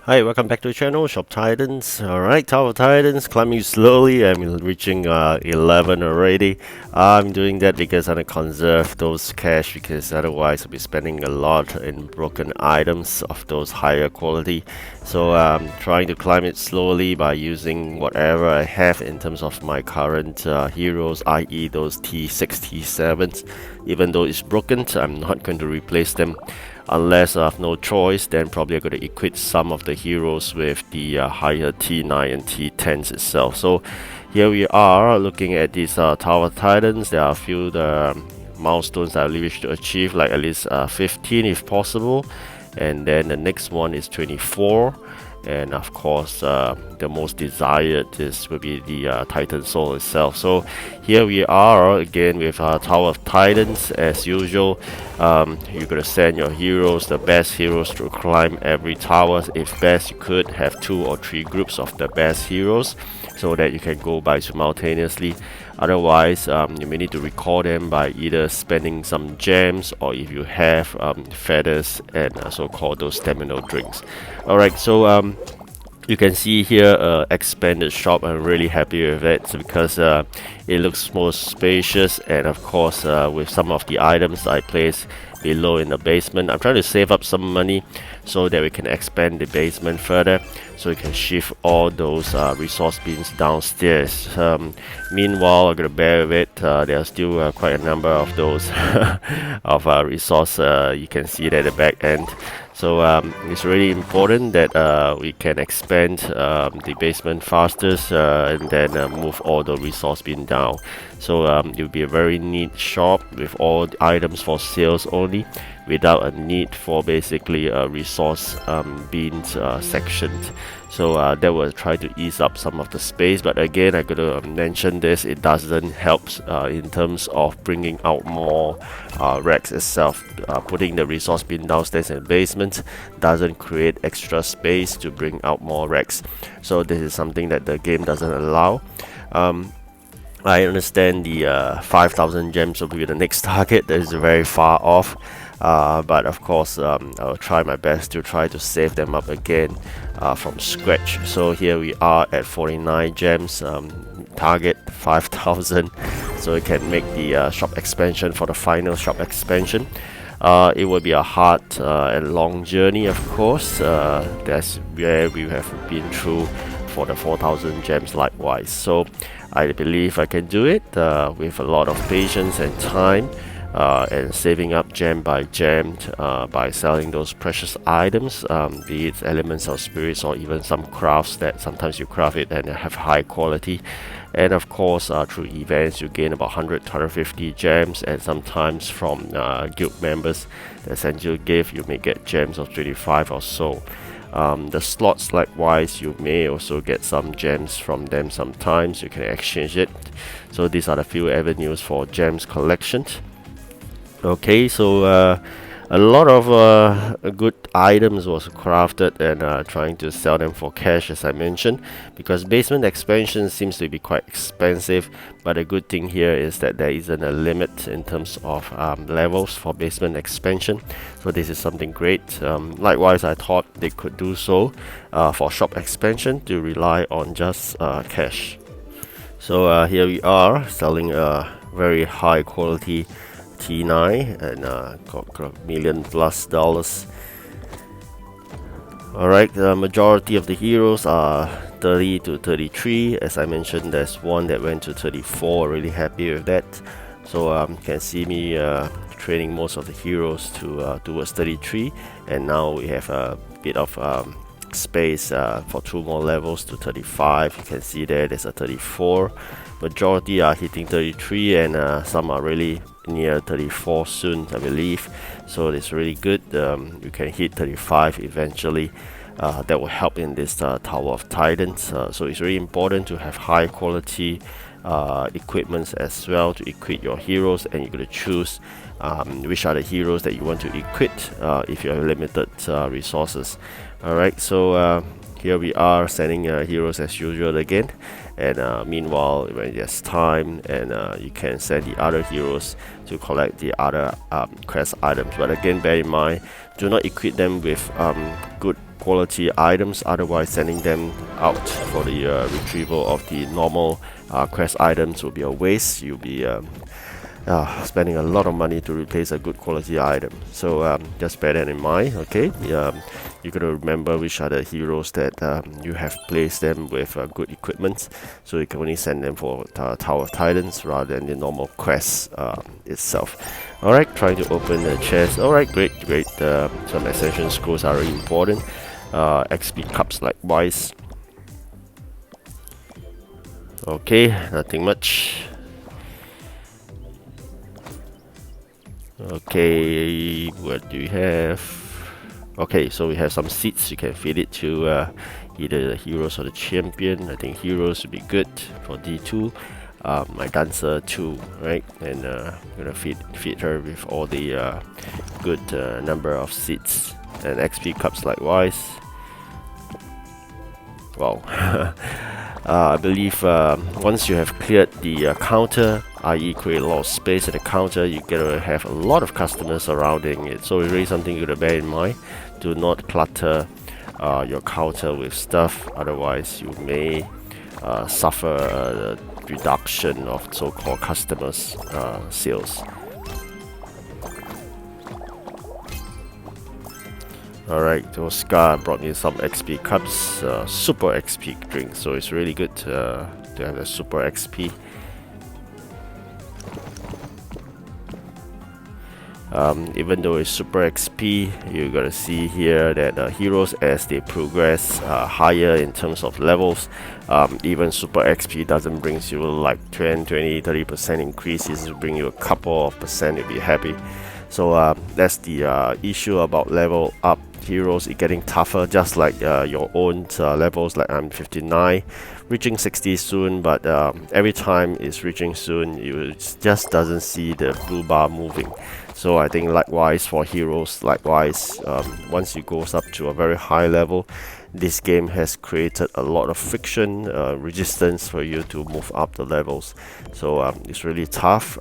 Hi, welcome back to the channel, Shop Titans. Alright, Tower of Titans, climbing slowly. I'm reaching 11 already. I'm doing that because I want to conserve those cash, because otherwise I'll be spending a lot in broken items of those higher quality. So I'm trying to climb it slowly by using whatever I have in terms of my current heroes, i.e. those T6, T7s. Even though it's broken, I'm not going to replace them. Unless I have no choice, then probably I'm going to equip some of the heroes with the higher T9 and T10s itself. So here we are looking at these Tower Titans. There are a few milestones I really wish to achieve, like at least 15 if possible. And then the next one is 24. And of course, the most desired will be the Titan Soul itself. So here we are again with Tower of Titans. As usual, you're gonna send your heroes, the best heroes, to climb every tower. If best, you could have 2 or 3 groups of the best heroes, so that you can go by simultaneously. Otherwise, you may need to record them by either spending some gems, or if you have feathers and so-called those stamina drinks. Alright, so you can see here expanded shop. I'm really happy with it because it looks more spacious, and of course with some of the items I place below in the basement, I'm trying to save up some money so that we can expand the basement further, so we can shift all those resource bins downstairs. Meanwhile, I'm gonna bear with it. There are still quite a number of those of resource. You can see that at the back end. So it's really important that we can expand the basement faster, and then move all the resource bin down. So it will be a very neat shop with all the items for sales only, without a need for basically a resource bins section. So that will try to ease up some of the space, but again, I gotta mention this, it doesn't help in terms of bringing out more racks itself. Putting the resource bin downstairs in the basement doesn't create extra space to bring out more racks. So this is something that the game doesn't allow. I understand the 5,000 gems will be the next target. That is very far off. But of course, I'll try my best to try to save them up again from scratch. So here we are at 49 gems, target 5,000, so we can make the shop expansion for the final shop expansion. It will be a hard and long journey, of course. That's where we have been through for the 4,000 gems likewise. So I believe I can do it with a lot of patience and time. And saving up gem by gem by selling those precious items, be it elements or spirits, or even some crafts that sometimes you craft it and have high quality. And of course, through events you gain about 100 to 150 gems, and sometimes from guild members that send you a gift, you may get gems of 25 or so. The slots likewise, you may also get some gems from them sometimes. You can exchange it. So these are the few avenues for gems collections. Okay, so a lot of good items was crafted, and trying to sell them for cash, as I mentioned, because basement expansion seems to be quite expensive. But the good thing here is that there isn't a limit in terms of levels for basement expansion, so this is something great. Likewise, I thought they could do so for shop expansion, to rely on just cash. So here we are selling a very high quality T9, and got $1 million+. Alright, the majority of the heroes are 30 to 33. As I mentioned, there's one that went to 34. Really happy with that. So you can see me training most of the heroes to towards 33, and now we have a bit of space for 2 more levels to 35. You can see there's a 34. Majority are hitting 33, and some are really near 34 soon, I believe. So it's really good. You can hit 35 eventually. That will help in this Tower of Titans. So it's really important to have high quality equipments as well to equip your heroes, and you're going to choose which are the heroes that you want to equip if you have limited resources. Alright, so here we are sending heroes as usual again, and meanwhile, when there's time, and you can send the other heroes to collect the other quest items. But again, bear in mind, do not equip them with good quality items, otherwise sending them out for the retrieval of the normal quest items will be a waste. You'll be spending a lot of money to replace a good quality item. So just bear that in mind, okay? You gotta remember which are the heroes that you have placed them with good equipment, so you can only send them for Tower of Titans rather than the normal quest itself. Alright, trying to open the chest. Alright, great. Some ascension scrolls are really important. XP cups likewise. Okay, nothing much. Okay, what do we have? Okay, so we have some seeds. You can feed it to either the heroes or the champion. I think heroes would be good for D2. My dancer too, right? And I'm gonna feed her with all the good number of seeds and XP cups likewise. Wow. I believe once you have cleared the counter, i.e. create a lot of space at the counter, you gotta have a lot of customers surrounding it. So it's really something you gotta bear in mind. Do not clutter your counter with stuff, otherwise you may suffer a reduction of so-called customers sales. Alright, Oscar brought me some XP cups, super XP drink, so it's really good to have a super XP. Even though it's super XP, you gotta see here that heroes, as they progress higher in terms of levels, even super XP doesn't bring you like 10, 20, 30% increase. It will bring you a couple of percent, you'll be happy. So that's the issue about level up heroes. It's getting tougher, just like your own levels. Like I'm 59, reaching 60 soon, but every time it's reaching soon, you just doesn't see the blue bar moving. So I think likewise for heroes, once you goes up to a very high level, this game has created a lot of friction, resistance for you to move up the levels. So it's really tough.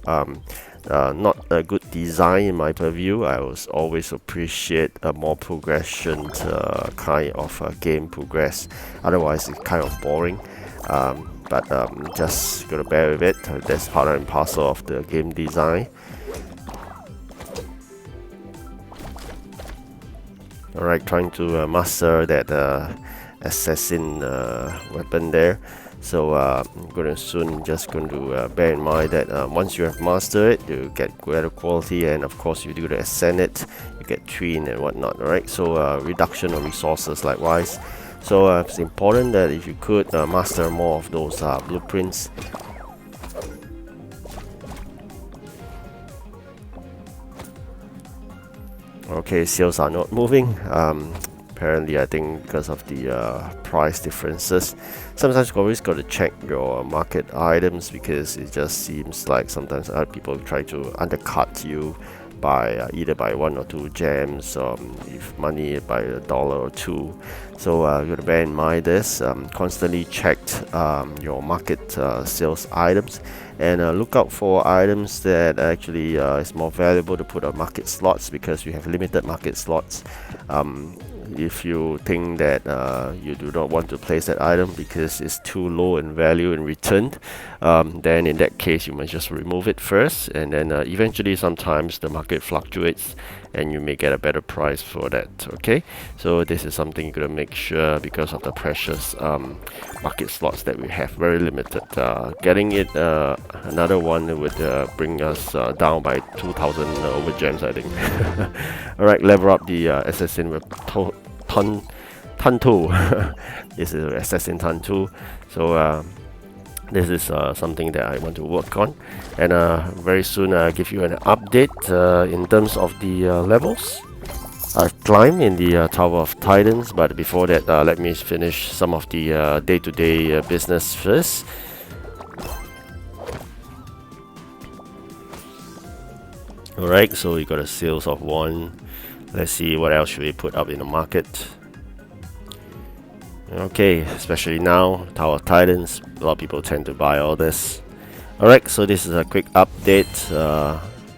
Not a good design in my purview. I always appreciate a more progression kind of game progress. Otherwise, it's kind of boring. But just gotta bear with it. That's part and parcel of the game design. Alright, trying to master that assassin weapon there. So I'm going to soon just going to bear in mind that once you have mastered it, you get better quality, and of course you do the ascend it, you get twin and whatnot. Alright, so reduction of resources likewise. So it's important that if you could master more of those blueprints. Okay, sales are not moving. Apparently, I think because of the price differences. Sometimes you always got to check your market items, because it just seems like sometimes other people try to undercut you by either by 1 or 2 gems, if money by $1 or 2. So you gotta bear in mind this. Constantly check your market sales items, and look out for items that actually is more valuable to put on market slots, because you have limited market slots. If you think that you do not want to place that item because it's too low in value in return, then in that case you must just remove it first, and then eventually sometimes the market fluctuates and you may get a better price for that. Okay, so this is something you're gonna make sure, because of the precious market slots that we have, very limited. Getting it another one would bring us down by 2,000 over gems, I think. Alright, level up the assassin with Tan 2. This is assassin Tan 2. So this is something that I want to work on, and very soon I'll give you an update in terms of the levels I've climbed in the Tower of Titans. But before that, let me finish some of the day-to-day business first. Alright, so we got a sales of 1. Let's see what else should we put up in the market. Okay, especially now, Tower of Titans, a lot of people tend to buy all this. Alright, so this is a quick update.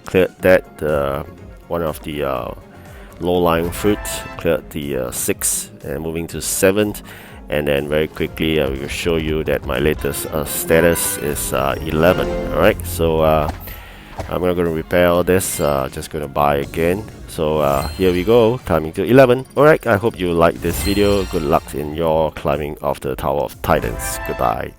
Cleared that one of the low-lying fruit, cleared the 6th, and moving to 7th. And then very quickly, we will show you that my latest status is 11. Alright, so I'm not going to repair all this, just going to buy again. So here we go, climbing to 11. Alright, I hope you like this video. Good luck in your climbing of the Tower of Titans. Goodbye.